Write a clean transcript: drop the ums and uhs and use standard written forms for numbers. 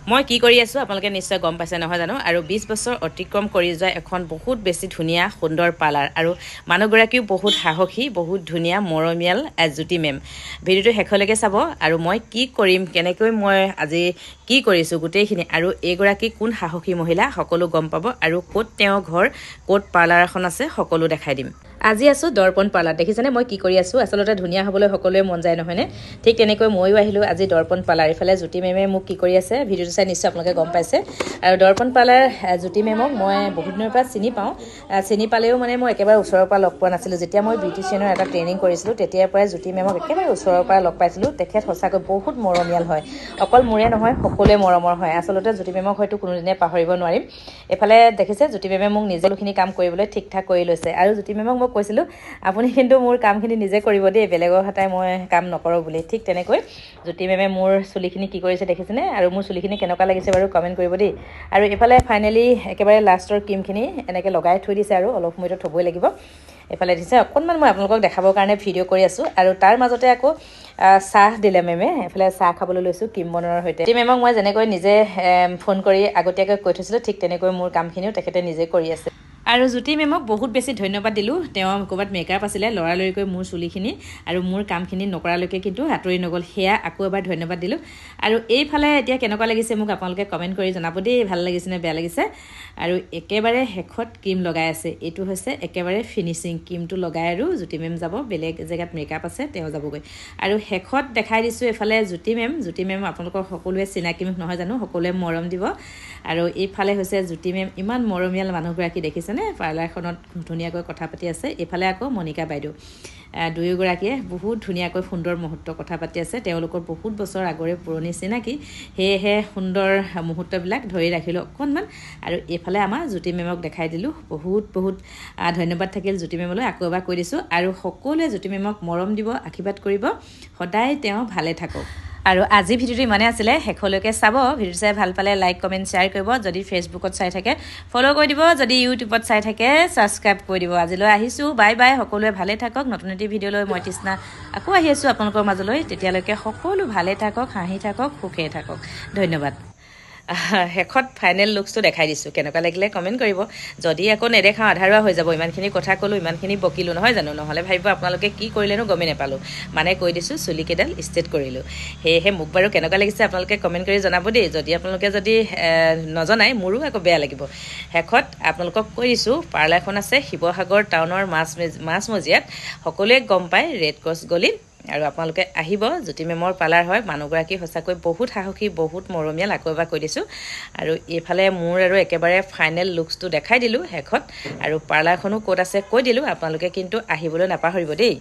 মই কি কৰি আছোঁ আপোনালোকে নিশ্চয় গম পাইছে নহয় জানো আৰু 20 বছৰ অতিক্ৰম কৰি যোৱা এখন বহুত বেছি ধুনীয়া সুন্দৰ পাৰ্লাৰ আৰু মানুহগৰাকীও বহুত সাহসী বহুত ধুনীয়া মৰমীয়াল জ্যোতি মেম ভিডিঅ'টো শেষলৈকে চাব আৰু মই কি কৰিম কেনেকৈ মই আজি কি কৰিছোঁ গোটেইখিনি আৰু এইগৰাকী কোন সাহসী মহিলা সকলো গম পাব আৰু ক'ত তেওঁ ঘৰ ক'ত পাৰ্লাৰ এখন আছে সকলো দেখাই দিম আজি আছোঁ দৰ্পণ পাৰ্লাৰ দেখিছেনে মই কি কৰি আছোঁ আচলতে ধুনীয়া হ'বলৈ সকলোৱে মন যায় নহয়নে ঠিক তেনেকৈ ময়ো আহিলোঁ আজি দৰ্পণ পাৰ্লাৰ ইফালে জ্যোতি মেমে মোক কি কৰি আছে ভিডিঅ'টো চাই নিশ্চয় আপোনালোকে গম পাইছে আৰু দৰ্পণ পাৰ্লাৰ জ্যোতি মেমক মই বহুত দিনৰ পৰা চিনি পাওঁ চিনি পালেও মানে মই একেবাৰে ওচৰৰ পৰা লগ পোৱা নাছিলোঁ যেতিয়া মই বিউটিচিয়ানৰ এটা ট্ৰেইনিং কৰিছিলোঁ তেতিয়াৰ পৰাই জ্যোতি মেমক একেবাৰে ওচৰৰ পৰা লগ পাইছিলোঁ তেখেত সঁচাকৈ বহুত মৰমীয়াল হয় অকল মোৰে নহয় সকলোৱে মৰমৰ হয় আচলতে জ্যোতি মেমক হয়তো কোনোদিনে পাহৰিব নোৱাৰিম এফালে দেখিছে জ্যোতি মেমে মোক নিজেখিনি কাম কৰিবলৈ ঠিক ঠাক কৰি লৈছে আৰু জ্যোতি মেমক মই কৈছিলোঁ আপুনি কিন্তু মোৰ কামখিনি নিজে কৰিব দেই বেলেগৰ হাতাই মই কাম নকৰোঁ বুলি ঠিক তেনেকৈ জ্যোতি মেমে মোৰ চুলিখিনি কি কৰিছে দেখিছেনে আৰু মোৰ চুলিখিনি কেনেকুৱা লাগিছে বাৰু কমেণ্ট কৰিব দেই আৰু এফালে ফাইনেলি একেবাৰে লাষ্টৰ ক্ৰীমখিনি এনেকৈ লগাই থৈ দিছে আৰু অলপ সময়তো থ'বই লাগিব এফালে দিছে অকণমান মই আপোনালোকক দেখাবৰ কাৰণে ভিডিঅ' কৰি আছোঁ আৰু তাৰ মাজতে আকৌ চাহ দিলে মেমে এফালে চাহ খাবলৈ লৈছোঁ ক্ৰীম বনোৱাৰ সৈতে জ্যোতি মেমক মই যেনেকৈ নিজে ফোন কৰি আগতীয়াকৈ কৈ থৈছিলোঁ ঠিক তেনেকৈ মোৰ কামখিনিও তেখেতে নিজে কৰি আছে আৰু জ্যোতি মেমক বহুত বেছি ধন্যবাদ দিলোঁ তেওঁ ক'ৰবাত মেকআপ আছিলে লৰালৰিকৈ মোৰ চুলিখিনি আৰু মোৰ কামখিনি নকৰালৈকে কিন্তু আঁতৰি নগ'ল সেয়া আকৌ এবাৰ ধন্যবাদ দিলোঁ আৰু এইফালে এতিয়া কেনেকুৱা লাগিছে মোক আপোনালোকে কমেণ্ট কৰি জনাব দেই ভাল লাগিছে নে বেয়া লাগিছে আৰু একেবাৰে শেষত ক্ৰীম লগাই আছে এইটো হৈছে একেবাৰে ফিনিচিং ক্ৰীমটো লগাই আৰু জ্যোতি মেম যাব বেলেগ জেগাত মেকআপ আছে তেওঁ যাবগৈ আৰু শেষত দেখাই দিছোঁ এফালে জ্যোতি মেম আপোনালোকৰ সকলোৱে চিনাকি নহয় জানো সকলোৱে মৰম দিব আৰু এইফালে হৈছে জ্যোতি মেম ইমান মৰমীয়াল মানুহগৰাকী দেখিছেনে পাৰ্লাৰখনত ধুনীয়াকৈ কথা পাতি আছে এইফালে আকৌ মণিকা বাইদেউ দুয়োগৰাকীয়ে বহুত ধুনীয়াকৈ সুন্দৰ মুহূৰ্ত কথা পাতি আছে তেওঁলোকৰ বহুত বছৰ আগৰে পুৰণি চিনাকি সেয়েহে সুন্দৰ মুহূৰ্তবিলাক ধৰি ৰাখিলোঁ অকণমান আৰু এইফালে আমাৰ জ্যোতি মেমক দেখাই দিলোঁ বহুত ধন্যবাদ থাকিল জ্যোতি মেমলৈ আকৌ এবাৰ কৈ দিছোঁ আৰু সকলোৱে জ্যোতি মেমক মৰম দিব আশীৰ্বাদ কৰিব সদায় তেওঁ ভালে থাকক আৰু আজি ভিডিঅ'টো ইমানে আছিলে শেষলৈকে চাব ভিডিঅ' চাই ভাল পালে লাইক কমেণ্ট শ্বেয়াৰ কৰিব যদি ফেচবুকত চাই থাকে ফ'ল' কৰি দিব যদি ইউটিউবত চাই থাকে ছাবস্ক্ৰাইব কৰি দিব আজিলৈ আহিছোঁ বাই বাই সকলোৱে ভালে থাকক নতুন এটি ভিডিঅ' লৈ মই তৃষ্ণা আকৌ আহি আছোঁ আপোনালোকৰ মাজলৈ তেতিয়ালৈকে সকলো ভালে থাকক হাঁহি থাকক সুখে থাকক ধন্যবাদ শেষত ফাইনেল লুকছটো দেখাই দিছোঁ কেনেকুৱা লাগিলে কমেণ্ট কৰিব যদি আকৌ নেদেখাওঁ আধাৰুৱা হৈ যাব ইমানখিনি কথা ক'লোঁ ইমানখিনি বকিলোঁ নহয় জানো নহ'লে ভাবিব আপোনালোকে কি কৰিলেনো গমেই নাপালোঁ মানে কৈ দিছোঁ চুলিকেইডাল ষ্ট্ৰেট কৰিলোঁ সেয়েহে মোক বাৰু কেনেকুৱা লাগিছে আপোনালোকে কমেণ্ট কৰি জনাব দেই যদি আপোনালোকে যদি নজনাই মোৰো আকৌ বেয়া লাগিব শেষত আপোনালোকক কৈ দিছোঁ পাৰ্লাৰখন আছে শিৱসাগৰ টাউনৰ মাজমজিয়াত সকলোৱে গম পায় ৰেড ক্ৰছ গলিত আৰু আপোনালোকে আহিব জ্যোতি মেমৰ পাৰ্লাৰ হয় মানুহগৰাকী সঁচাকৈ বহুত সাহসী বহুত মৰমীয়াল আকৌ এবাৰ কৈ দিছোঁ আৰু এইফালে মোৰ আৰু একেবাৰে ফাইনেল লুকছটো দেখাই দিলোঁ শেষত আৰু পাৰ্লাৰখনো ক'ত আছে কৈ দিলোঁ আপোনালোকে কিন্তু আহিবলৈ নাপাহৰিব দেই